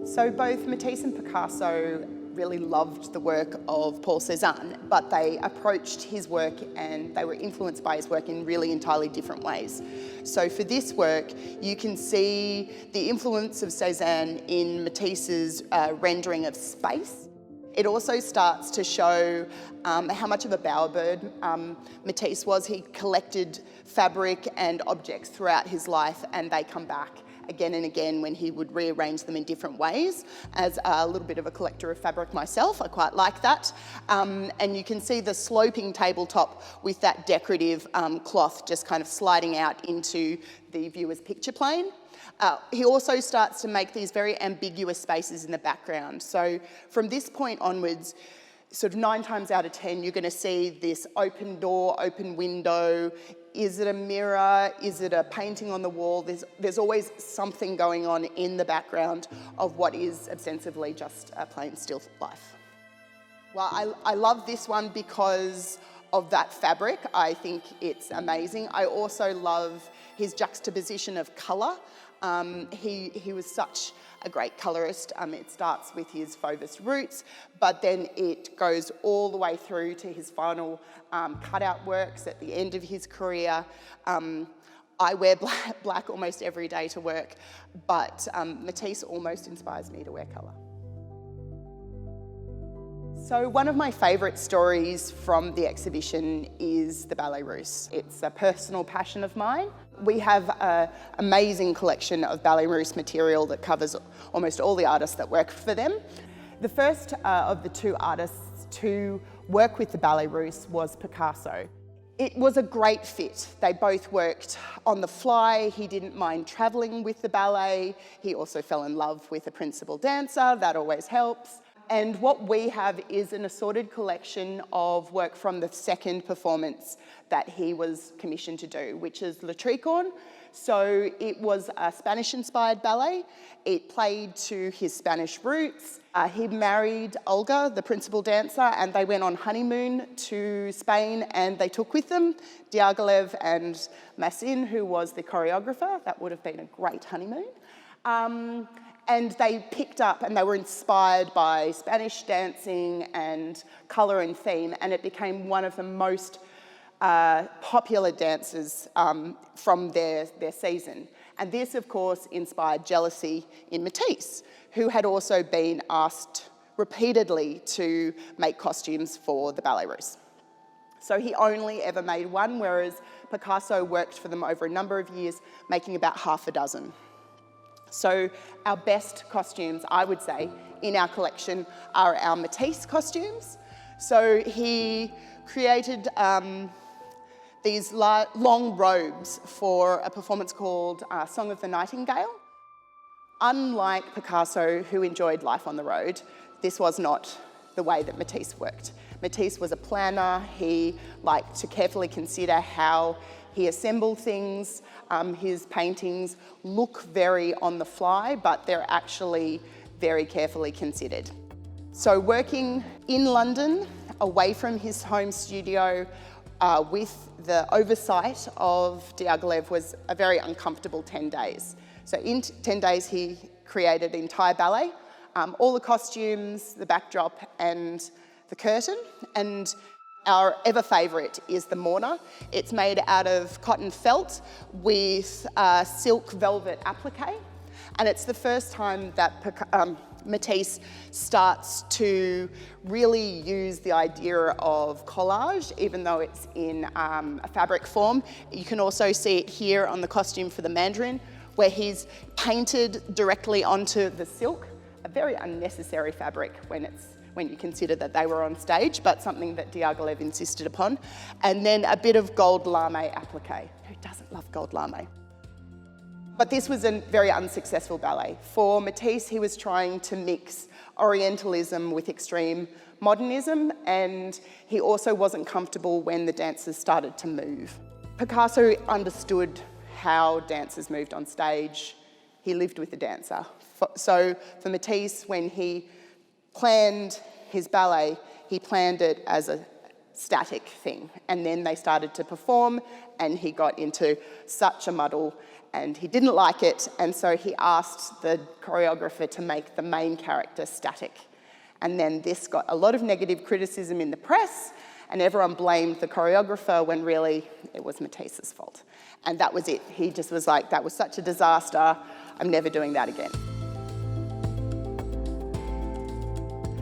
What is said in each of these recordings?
So both Matisse and Picasso really loved the work of Paul Cezanne, but they approached his work and they were influenced by his work in really entirely different ways. So for this work, you can see the influence of Cezanne in Matisse's rendering of space. It also starts to show how much of a bowerbird Matisse was. He collected fabric and objects throughout his life, and they come back again and again when he would rearrange them in different ways. As a little bit of a collector of fabric myself, I quite like that. And you can see the sloping tabletop with that decorative cloth just kind of sliding out into the viewer's picture plane. He also starts to make these very ambiguous spaces in the background. So from this point onwards, sort of 9 times out of 10, you're going to see this open door, open window. Is it a mirror? Is it a painting on the wall? There's always something going on in the background of what is ostensibly just a plain still life. Well, I love this one because of that fabric. I think it's amazing. I also love his juxtaposition of colour. He was such a great colourist. It starts with his Fauvist roots, but then it goes all the way through to his final cutout works at the end of his career. I wear black almost every day to work, but Matisse almost inspires me to wear colour. So one of my favourite stories from the exhibition is the Ballet Russes. It's a personal passion of mine. We have an amazing collection of Ballet Russe material that covers almost all the artists that work for them. The first of the 2 artists to work with the Ballet Russes was Picasso. It was a great fit. They both worked on the fly. He didn't mind travelling with the ballet. He also fell in love with a principal dancer. That always helps. And what we have is an assorted collection of work from the second performance that he was commissioned to do, which is Le Tricorne. So it was a Spanish-inspired ballet. It played to his Spanish roots. He married Olga, the principal dancer, and they went on honeymoon to Spain, and they took with them Diaghilev and Massin, who was the choreographer. That would have been a great honeymoon. And they picked up and they were inspired by Spanish dancing and colour and theme, and it became one of the most popular dances from their season. And this, of course, inspired jealousy in Matisse, who had also been asked repeatedly to make costumes for the Ballet Russes. So he only ever made one, whereas Picasso worked for them over a number of years, making about half a dozen. So our best costumes, I would say, in our collection are our Matisse costumes. So he created these long robes for a performance called Song of the Nightingale. Unlike Picasso, who enjoyed life on the road, this was not the way that Matisse worked. Matisse was a planner. He liked to carefully consider how he assembled things. His paintings look very on the fly, but they're actually very carefully considered. So working in London, away from his home studio, with the oversight of Diaghilev was a very uncomfortable 10 days. So in 10 days, he created the entire ballet, all the costumes, the backdrop, and the curtain. And our ever favourite is the mourner. It's made out of cotton felt with silk velvet applique. And it's the first time that Matisse starts to really use the idea of collage, even though it's in a fabric form. You can also see it here on the costume for the Mandarin, where he's painted directly onto the silk, a very unnecessary fabric when you consider that they were on stage, but something that Diaghilev insisted upon. And then a bit of gold lame applique. Who doesn't love gold lame? But this was a very unsuccessful ballet. For Matisse, he was trying to mix Orientalism with extreme modernism, and he also wasn't comfortable when the dancers started to move. Picasso understood how dancers moved on stage. He lived with the dancer. So for Matisse, when he planned his ballet, he planned it as a static thing. And then they started to perform, and he got into such a muddle and he didn't like it, and so he asked the choreographer to make the main character static. And then this got a lot of negative criticism in the press, and everyone blamed the choreographer when really it was Matisse's fault. And that was it. He just was like, that was such a disaster, I'm never doing that again.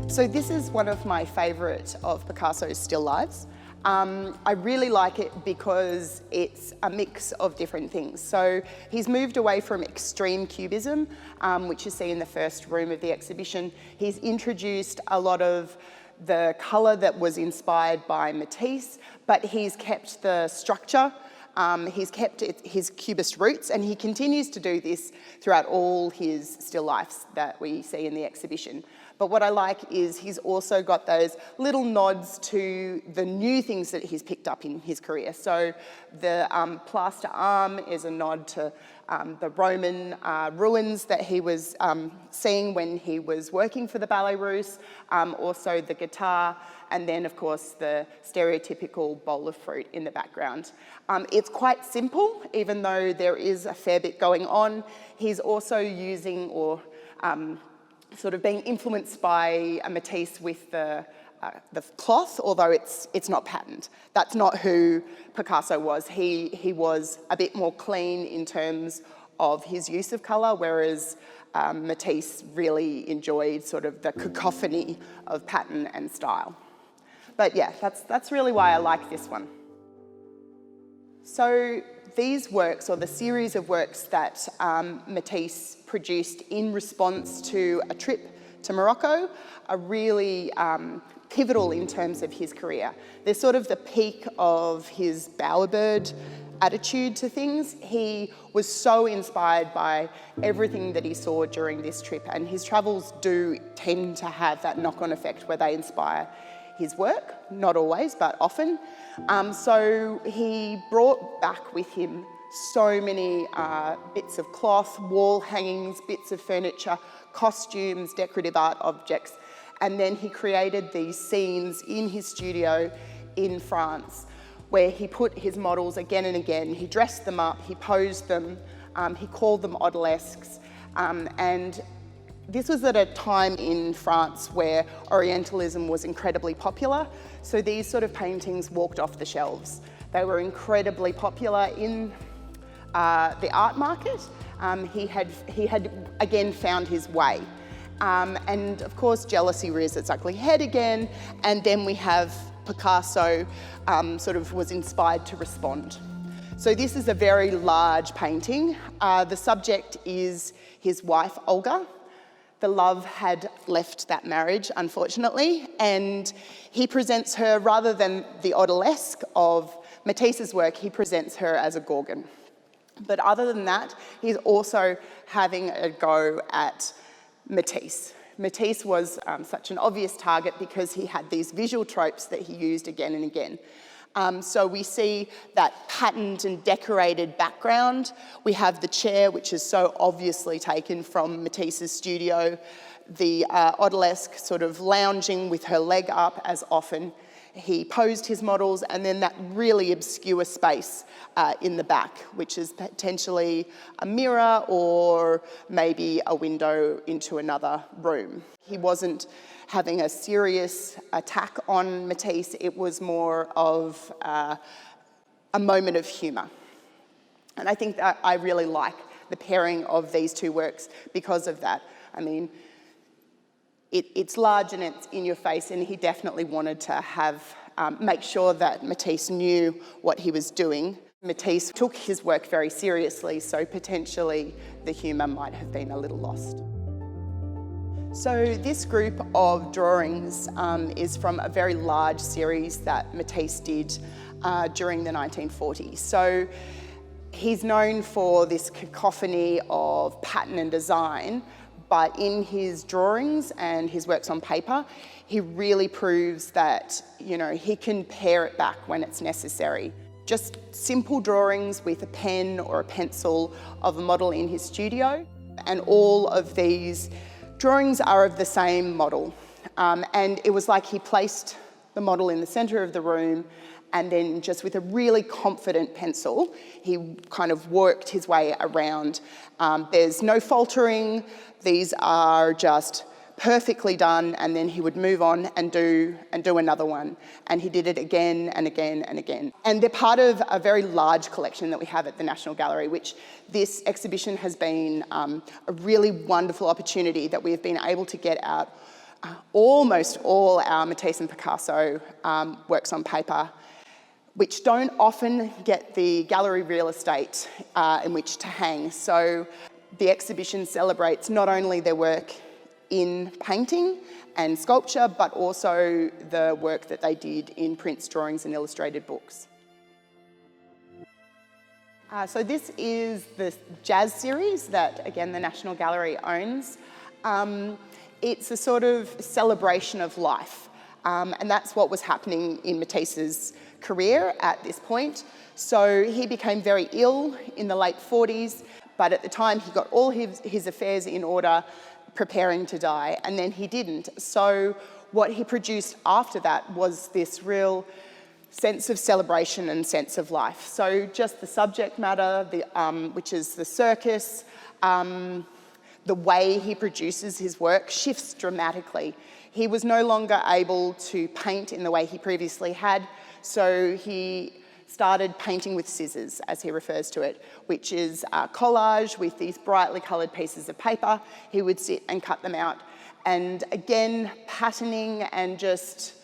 So this is one of my favourite of Picasso's still lifes. I really like it because it's a mix of different things. So he's moved away from extreme cubism, which you see in the first room of the exhibition. He's introduced a lot of the colour that was inspired by Matisse, but he's kept the structure. He's kept his cubist roots, and he continues to do this throughout all his still lifes that we see in the exhibition. But what I like is he's also got those little nods to the new things that he's picked up in his career. So the plaster arm is a nod to the Roman ruins that he was seeing when he was working for the Ballet Russes, also the guitar, and then of course the stereotypical bowl of fruit in the background. It's quite simple, even though there is a fair bit going on. He's also using or sort of being influenced by Matisse with the cloth, although it's not patterned. That's not who Picasso was. He was a bit more clean in terms of his use of colour, whereas Matisse really enjoyed sort of the cacophony of pattern and style. But yeah, that's really why I like this one. So these works, or the series of works that Matisse produced in response to a trip to Morocco, are really pivotal in terms of his career. They're sort of the peak of his bowerbird attitude to things. He was so inspired by everything that he saw during this trip, and his travels do tend to have that knock-on effect where they inspire his work, not always, but often. So he brought back with him so many bits of cloth, wall hangings, bits of furniture, costumes, decorative art objects, and then he created these scenes in his studio in France where he put his models again and again. He dressed them up, he posed them, he called them odalisques, and this was at a time in France where Orientalism was incredibly popular, so these sort of paintings walked off the shelves. They were incredibly popular in the art market. He had again found his way. And of course, jealousy rears its ugly head again, and then we have Picasso sort of was inspired to respond. So this is a very large painting. The subject is his wife, Olga. The love had left that marriage, unfortunately, and he presents her, rather than the odalisque of Matisse's work, he presents her as a Gorgon. But other than that, he's also having a go at Matisse. Matisse was such an obvious target because he had these visual tropes that he used again and again. So we see that patterned and decorated background. We have the chair, which is so obviously taken from Matisse's studio, the odalisque sort of lounging with her leg up as often. He posed his models, and then that really obscure space in the back, which is potentially a mirror or maybe a window into another room. He wasn't having a serious attack on Matisse, it was more of a moment of humour. And I think that I really like the pairing of these two works because of that. I mean, it's large and it's in your face, and he definitely wanted to have make sure that Matisse knew what he was doing. Matisse took his work very seriously, so potentially the humour might have been a little lost. So this group of drawings is from a very large series that Matisse did during the 1940s. So he's known for this cacophony of pattern and design, but in his drawings and his works on paper, he really proves that, you know, he can pare it back when it's necessary. Just simple drawings with a pen or a pencil of a model in his studio, and all of these drawings are of the same model. And it was like he placed the model in the centre of the room, and then just with a really confident pencil, he kind of worked his way around. There's no faltering. These are just perfectly done, and then he would move on and do another one. And he did it again and again and again. And they're part of a very large collection that we have at the National Gallery, which this exhibition has been a really wonderful opportunity that we have been able to get out almost all our Matisse and Picasso works on paper, which don't often get the gallery real estate in which to hang. So the exhibition celebrates not only their work in painting and sculpture, but also the work that they did in prints, drawings and illustrated books. So this is the jazz series that, again, the National Gallery owns. It's a sort of celebration of life, and that's what was happening in Matisse's career at this point. So he became very ill in the late 40s, but at the time he got all his affairs in order, preparing to die, and then he didn't. So what he produced after that was this real sense of celebration and sense of life. So just the subject matter, which is the circus, the way he produces his work shifts dramatically. He was no longer able to paint in the way he previously had, so he started painting with scissors, as he refers to it, which is collage with these brightly coloured pieces of paper. He would sit and cut them out. And again, patterning and just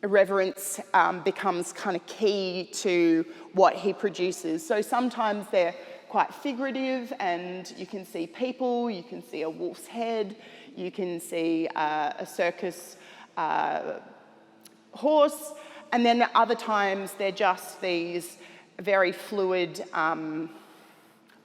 irreverence becomes kind of key to what he produces. So sometimes they're quite figurative, and you can see people, you can see a wolf's head, you can see a circus horse, and then at other times they're just these very fluid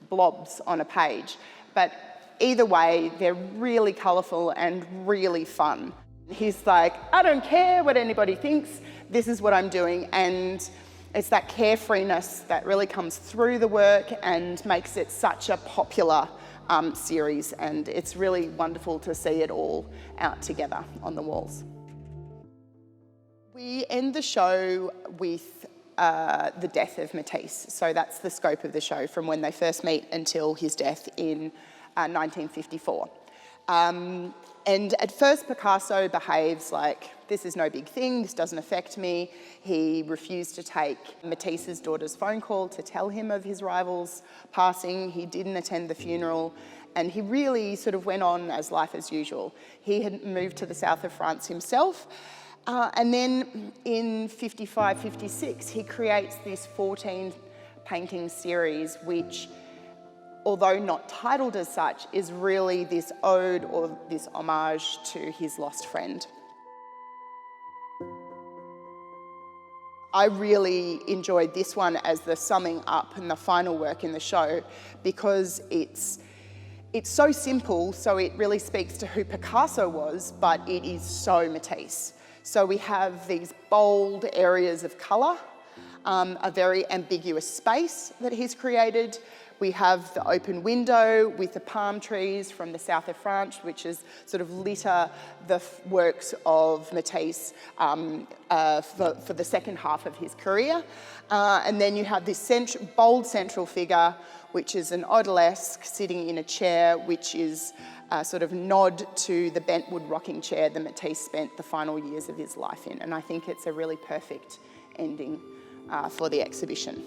blobs on a page. But either way, they're really colourful and really fun. He's like, I don't care what anybody thinks, this is what I'm doing. And it's that carefreeness that really comes through the work and makes it such a popular series. And it's really wonderful to see it all out together on the walls. We end the show with the death of Matisse. So that's the scope of the show, from when they first meet until his death in 1954. And at first Picasso behaves like, this is no big thing, this doesn't affect me. He refused to take Matisse's daughter's phone call to tell him of his rival's passing. He didn't attend the funeral, and he really sort of went on as life as usual. He had moved to the south of France himself, and then in 55, 56, he creates this 14 painting series, which, although not titled as such, is really this ode or this homage to his lost friend. I really enjoyed this one as the summing up and the final work in the show, because it's so simple, so it really speaks to who Picasso was, but it is so Matisse. So we have these bold areas of colour, a very ambiguous space that he's created. We have the open window with the palm trees from the south of France, which is sort of litter the works of Matisse for the second half of his career. And then you have this bold central figure, which is an odalisque sitting in a chair, which is a sort of nod to the bentwood rocking chair that Matisse spent the final years of his life in. And I think it's a really perfect ending for the exhibition.